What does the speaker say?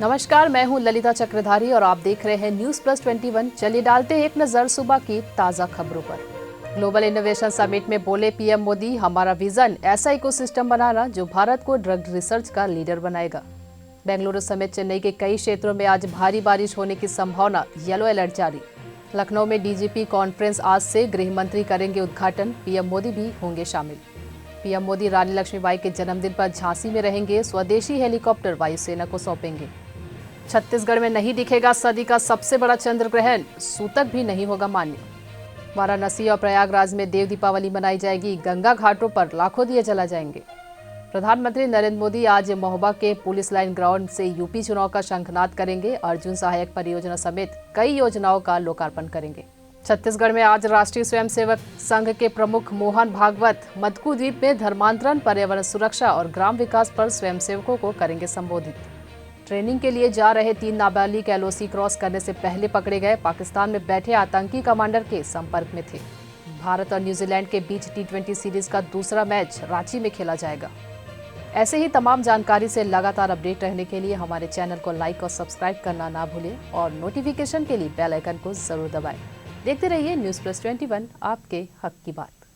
नमस्कार, मैं हूं ललिता चक्रधारी और आप देख रहे हैं न्यूज प्लस 21। चलिए डालते हैं एक नजर सुबह की ताजा खबरों पर। ग्लोबल इनोवेशन समिट में बोले पीएम मोदी, हमारा विजन ऐसा इकोसिस्टम बनाना जो भारत को ड्रग रिसर्च का लीडर बनाएगा। बेंगलुरु समेत चेन्नई के कई क्षेत्रों में आज भारी बारिश होने की संभावना, येलो अलर्ट जारी। लखनऊ में डीजीपी कॉन्फ्रेंस आज से, गृह मंत्री करेंगे उद्घाटन, पीएम मोदी भी होंगे शामिल। पीएम मोदी रानी लक्ष्मीबाई के जन्मदिन पर झांसी में रहेंगे, स्वदेशी हेलीकॉप्टर वायुसेना को सौंपेंगे। छत्तीसगढ़ में नहीं दिखेगा सदी का सबसे बड़ा चंद्र ग्रहण, सूतक भी नहीं होगा मान्य। वाराणसी और प्रयागराज में देव दीपावली मनाई जाएगी, गंगा घाटों पर लाखों दिए जला जाएंगे। प्रधानमंत्री नरेंद्र मोदी आज महोबा के पुलिस लाइन ग्राउंड से यूपी चुनाव का शंखनाद करेंगे, अर्जुन सहायक परियोजना समेत कई योजनाओं का लोकार्पण करेंगे। छत्तीसगढ़ में आज राष्ट्रीय स्वयंसेवक संघ के प्रमुख मोहन भागवत मदकू द्वीप में धर्मांतरण, पर्यावरण सुरक्षा और ग्राम विकास पर स्वयंसेवकों को करेंगे संबोधित। ट्रेनिंग के लिए जा रहे 3 नाबालिग एलओसी क्रॉस करने से पहले पकड़े गए, पाकिस्तान में बैठे आतंकी कमांडर के संपर्क में थे। भारत और न्यूजीलैंड के बीच टी20 सीरीज का दूसरा मैच रांची में खेला जाएगा। ऐसे ही तमाम जानकारी से लगातार अपडेट रहने के लिए हमारे चैनल को लाइक और सब्सक्राइब करना ना भूलें और नोटिफिकेशन के लिए बेल आइकन को जरूर दबाएं। देखते रहिए न्यूज प्लस 21, आपके हक की बात।